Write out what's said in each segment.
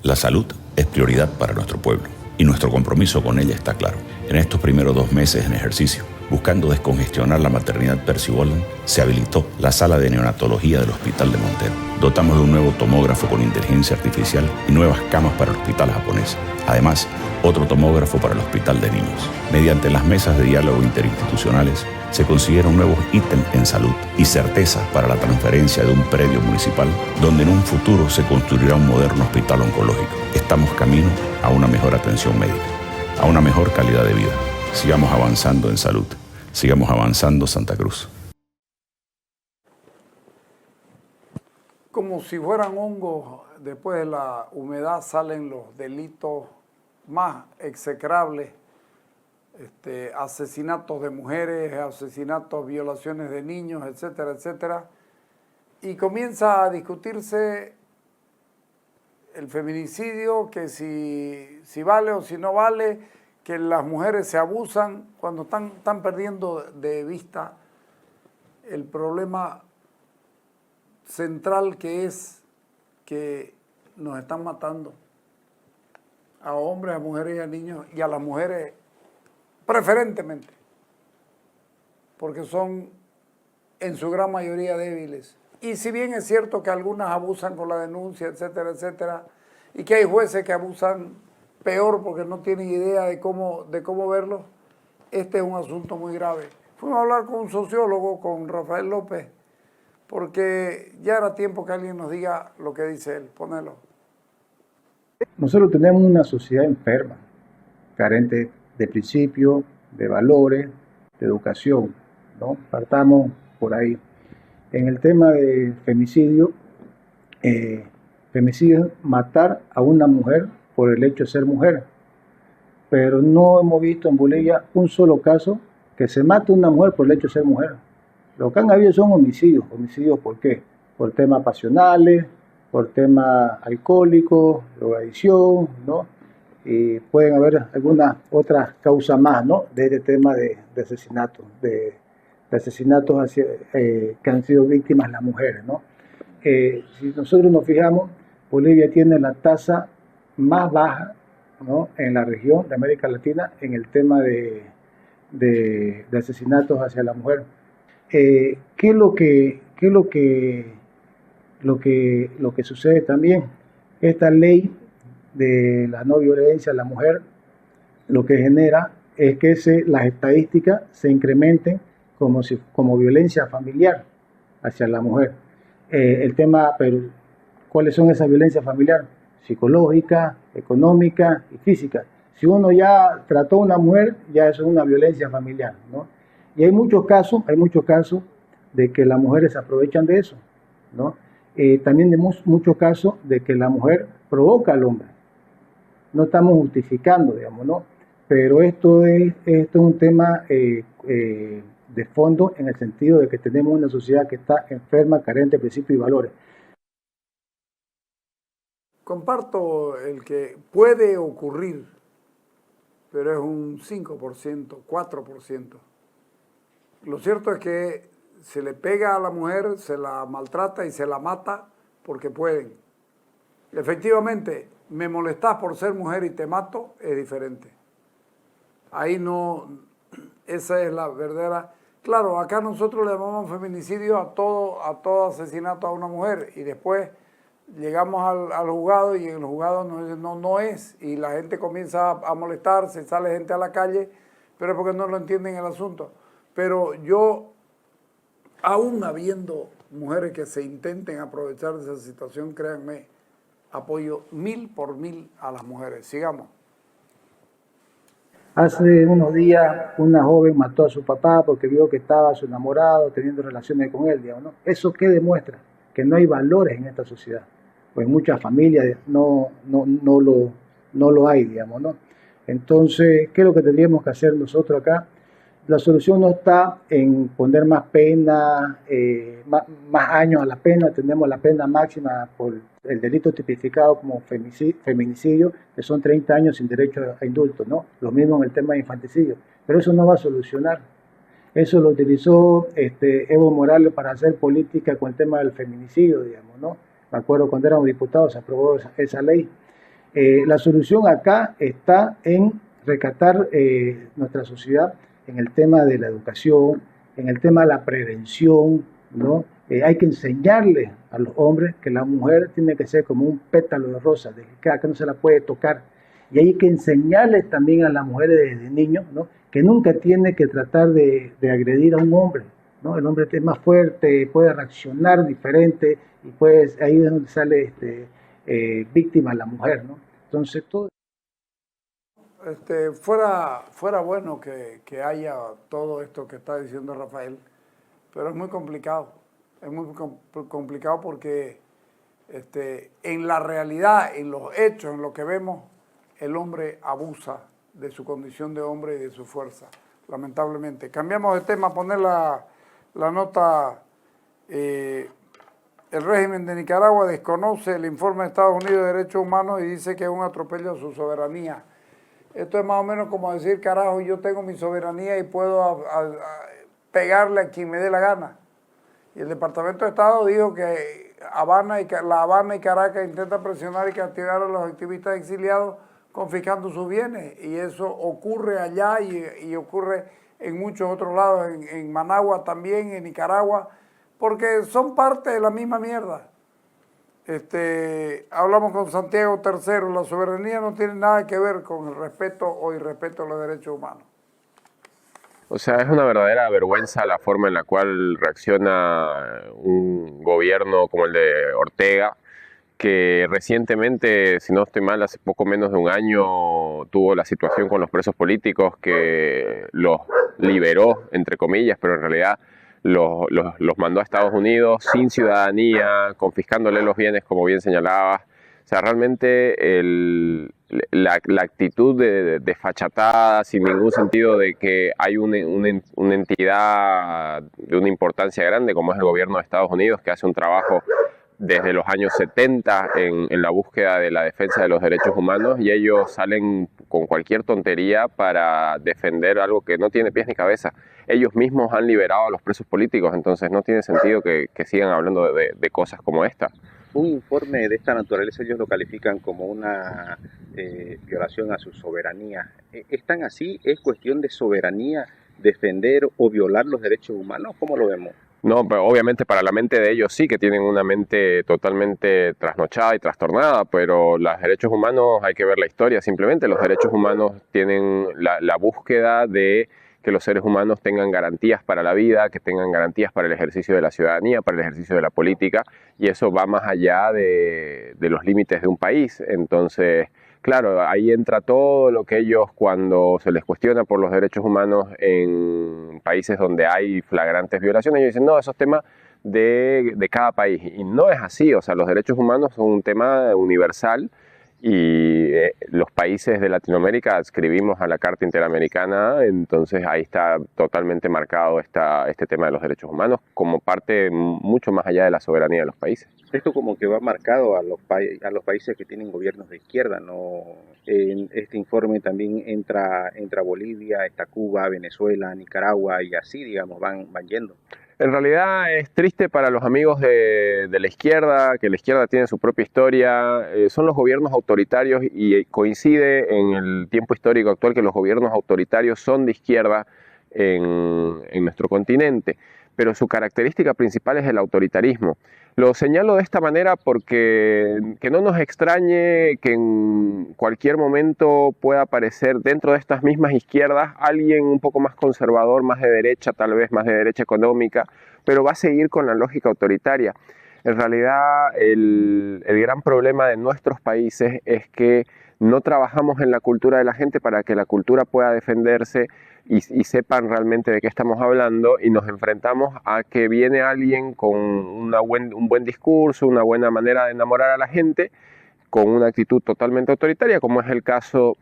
La salud es prioridad para nuestro pueblo y nuestro compromiso con ella está claro. En estos primeros 2 meses en ejercicio, buscando descongestionar la maternidad Percy Bolden, se habilitó la sala de neonatología del Hospital de Montero. Dotamos de un nuevo tomógrafo con inteligencia artificial y nuevas camas para el hospital japonés. Además, otro tomógrafo para el Hospital de Niños. Mediante las mesas de diálogo interinstitucionales, se consiguieron nuevos ítems en salud y certeza para la transferencia de un predio municipal donde en un futuro se construirá un moderno hospital oncológico. Estamos camino a una mejor atención médica, a una mejor calidad de vida. Sigamos avanzando en salud. Sigamos avanzando, Santa Cruz. Como si fueran hongos, después de la humedad salen los delitos más execrables. Asesinatos de mujeres, asesinatos, violaciones de niños, etcétera, etcétera. Y comienza a discutirse el feminicidio, que si vale o si no vale, que las mujeres se abusan cuando están perdiendo de vista el problema central, que es que nos están matando a hombres, a mujeres y a niños, y a las mujeres preferentemente, porque son en su gran mayoría débiles. Y si bien es cierto que algunas abusan con la denuncia, etcétera, etcétera, y que hay jueces que abusan peor porque no tienen idea de cómo verlo, este es un asunto muy grave. Fuimos a hablar con un sociólogo, con Rafael López, porque ya era tiempo que alguien nos diga lo que dice él. Ponelo. Nosotros tenemos una sociedad enferma, carente de principios, de valores, de educación, ¿no? Partamos por ahí. En el tema de femicidio, femicidio es matar a una mujer por el hecho de ser mujer, pero no hemos visto en Bolivia un solo caso que se mate a una mujer por el hecho de ser mujer. Lo que han habido son homicidios. ¿Homicidios por qué? Por temas pasionales, por temas alcohólicos, drogadicción, ¿no? Y pueden haber algunas otras causas más, ¿no? De este tema de asesinatos, de asesinatos que han sido víctimas las mujeres, ¿no? Si nosotros nos fijamos, Bolivia tiene la tasa más baja, ¿no?, en la región de América Latina en el tema de asesinatos hacia la mujer. ¿Qué es lo que sucede también? Esta ley de la no violencia a la mujer lo que genera es que las estadísticas se incrementen como violencia familiar hacia la mujer. El tema, pero ¿cuáles son esas violencias familiares? Psicológica, económica y física. Si uno ya trató a una mujer, ya eso es una violencia familiar, ¿no? Y hay muchos casos de que las mujeres se aprovechan de eso, ¿no? También tenemos muchos casos de que la mujer provoca al hombre. No estamos justificando, digamos, ¿no? Pero esto es un tema de fondo, en el sentido de que tenemos una sociedad que está enferma, carente de principios y valores. Comparto el que puede ocurrir, pero es un 5%, 4%. Lo cierto es que se le pega a la mujer, se la maltrata y se la mata porque pueden. Efectivamente, me molestas por ser mujer y te mato, es diferente. Ahí no, esa es la verdadera. Claro, acá nosotros le llamamos feminicidio a todo asesinato a una mujer, y después llegamos al juzgado y en el juzgado nos dicen no es, y la gente comienza a molestarse, sale gente a la calle, pero es porque no lo entienden el asunto. Pero yo, aún habiendo mujeres que se intenten aprovechar de esa situación, créanme, apoyo 1000 por 1000 a las mujeres. Sigamos. Hace unos días una joven mató a su papá porque vio que estaba su enamorado teniendo relaciones con él, digamos, ¿no? ¿Eso qué demuestra? Que no hay valores en esta sociedad. Pues en muchas familias no lo hay, digamos, ¿no? Entonces, ¿qué es lo que tendríamos que hacer nosotros acá? La solución no está en poner más pena, más años a la pena. Tenemos la pena máxima por el delito tipificado como feminicidio, que son 30 años sin derecho a indulto, ¿no? Lo mismo en el tema de infanticidio. Pero eso no va a solucionar. Eso lo utilizó Evo Morales para hacer política con el tema del feminicidio, digamos, ¿no? Me acuerdo cuando éramos diputados se aprobó esa ley. La solución acá está en rescatar nuestra sociedad en el tema de la educación, en el tema de la prevención, ¿no? Hay que enseñarle a los hombres que la mujer tiene que ser como un pétalo de rosa, delicada, que no se la puede tocar. Y hay que enseñarles también a las mujeres desde niños, ¿no? Que nunca tiene que tratar de agredir a un hombre, ¿no? El hombre es más fuerte, puede reaccionar diferente y pues ahí es donde sale víctima la mujer, ¿no? Entonces todo... Fuera bueno que haya todo esto que está diciendo Rafael, pero es muy complicado. Es muy complicado porque en la realidad, en los hechos, en lo que vemos, el hombre abusa de su condición de hombre y de su fuerza, lamentablemente. Cambiamos de tema, poner la nota. El régimen de Nicaragua desconoce el informe de Estados Unidos de Derechos Humanos y dice que es un atropello a su soberanía. Esto es más o menos como decir, carajo, yo tengo mi soberanía y puedo pegarle a quien me dé la gana. Y el Departamento de Estado dijo que La Habana y Caracas intentan presionar y castigar a los activistas exiliados confiscando sus bienes. Y eso ocurre allá y ocurre en muchos otros lados, en Managua también, en Nicaragua, porque son parte de la misma mierda. Hablamos con Santiago III, la soberanía no tiene nada que ver con el respeto o irrespeto a los derechos humanos. O sea, es una verdadera vergüenza la forma en la cual reacciona un gobierno como el de Ortega, que recientemente, si no estoy mal, hace poco menos de un año tuvo la situación con los presos políticos, que los liberó, entre comillas, pero en realidad los mandó a Estados Unidos sin ciudadanía, confiscándole los bienes, como bien señalabas. O sea, realmente la actitud de desfachatada, sin ningún sentido de que hay una entidad de una importancia grande, como es el gobierno de Estados Unidos, que hace un trabajo desde los años 70 en la búsqueda de la defensa de los derechos humanos, y ellos salen con cualquier tontería para defender algo que no tiene pies ni cabeza. Ellos mismos han liberado a los presos políticos, entonces no tiene sentido que sigan hablando de cosas como esta. Un informe de esta naturaleza ellos lo califican como una violación a su soberanía. ¿Es tan así? ¿Es cuestión de soberanía defender o violar los derechos humanos? ¿Cómo lo vemos? No, pero obviamente para la mente de ellos sí, que tienen una mente totalmente trasnochada y trastornada, pero los derechos humanos, hay que ver la historia, simplemente los derechos humanos tienen la búsqueda de que los seres humanos tengan garantías para la vida, que tengan garantías para el ejercicio de la ciudadanía, para el ejercicio de la política, y eso va más allá de los límites de un país. Entonces, claro, ahí entra todo lo que ellos, cuando se les cuestiona por los derechos humanos en países donde hay flagrantes violaciones, ellos dicen, no, esos temas de cada país. Y no es así, o sea, los derechos humanos son un tema universal y los países de Latinoamérica adscribimos a la Carta Interamericana, entonces ahí está totalmente marcado este tema de los derechos humanos como parte mucho más allá de la soberanía de los países. Esto como que va marcado a los países que tienen gobiernos de izquierda, ¿no? En este informe también entra Bolivia, está Cuba, Venezuela, Nicaragua y así, digamos, van yendo. En realidad es triste para los amigos de la izquierda, que la izquierda tiene su propia historia, son los gobiernos autoritarios y coincide en el tiempo histórico actual que los gobiernos autoritarios son de izquierda en nuestro continente, pero su característica principal es el autoritarismo. Lo señalo de esta manera porque que no nos extrañe que en cualquier momento pueda aparecer dentro de estas mismas izquierdas alguien un poco más conservador, más de derecha, tal vez más de derecha económica, pero va a seguir con la lógica autoritaria. En realidad, el gran problema de nuestros países es que no trabajamos en la cultura de la gente para que la cultura pueda defenderse y sepan realmente de qué estamos hablando, y nos enfrentamos a que viene alguien con un buen discurso, una buena manera de enamorar a la gente, con una actitud totalmente autoritaria, como es el caso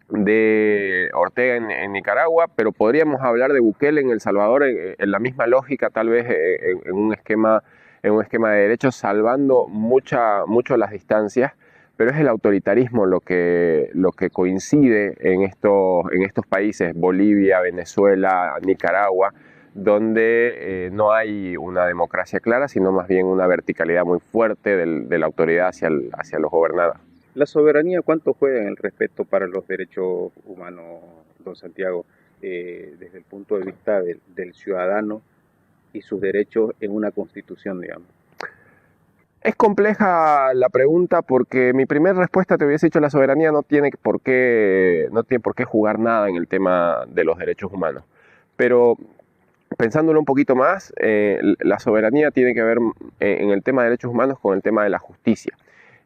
de Ortega en Nicaragua, pero podríamos hablar de Bukele en El Salvador en la misma lógica, tal vez en un esquema de derechos, salvando mucho las distancias, pero es el autoritarismo lo que coincide en estos países, Bolivia, Venezuela, Nicaragua, donde no hay una democracia clara, sino más bien una verticalidad muy fuerte de la autoridad hacia los gobernados. ¿La soberanía cuánto juega en el respeto para los derechos humanos, don Santiago, desde el punto de vista del ciudadano y sus derechos en una constitución, digamos? Es compleja la pregunta porque mi primera respuesta te hubiese dicho la soberanía no tiene por qué jugar nada en el tema de los derechos humanos. Pero pensándolo un poquito más, la soberanía tiene que ver en el tema de derechos humanos con el tema de la justicia.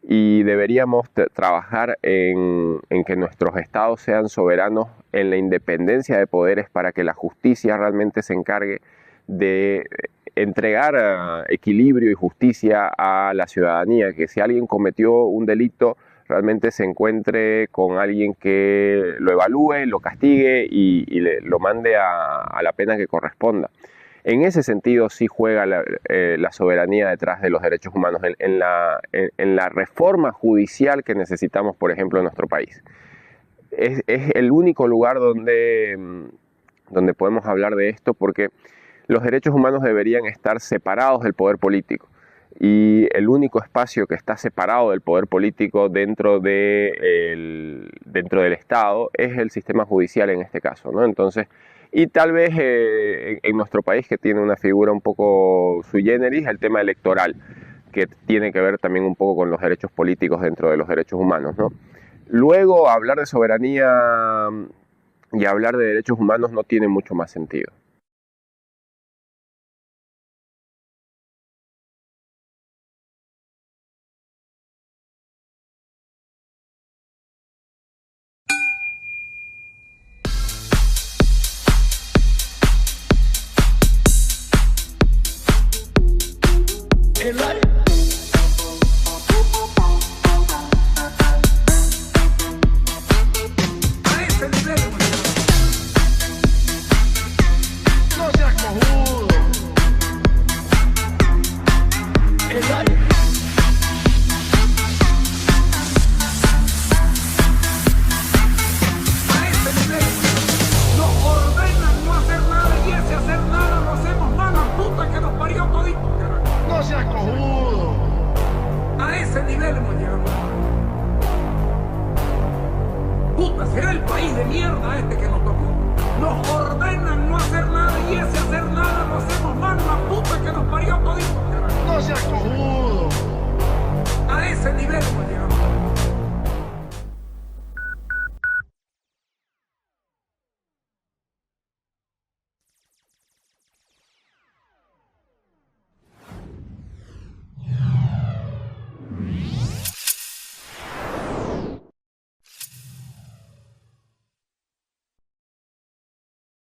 Y deberíamos trabajar en que nuestros estados sean soberanos en la independencia de poderes para que la justicia realmente se encargue de entregar equilibrio y justicia a la ciudadanía, que si alguien cometió un delito realmente se encuentre con alguien que lo evalúe, lo castigue y lo mande a la pena que corresponda. En ese sentido sí juega la soberanía detrás de los derechos humanos, en la reforma judicial que necesitamos, por ejemplo, en nuestro país. Es el único lugar donde podemos hablar de esto, porque los derechos humanos deberían estar separados del poder político. Y el único espacio que está separado del poder político dentro del Estado es el sistema judicial en este caso, ¿no? Entonces, y tal vez en nuestro país, que tiene una figura un poco sui generis, el tema electoral, que tiene que ver también un poco con los derechos políticos dentro de los derechos humanos, ¿no? Luego, hablar de soberanía y hablar de derechos humanos no tiene mucho más sentido. Será el país de mierda este que nos tocó. Nos ordenan no hacer nada y ese hacer nada lo hacemos mal, la puta que nos parió todito. No seas cojudo. A ese nivel hemos llegado.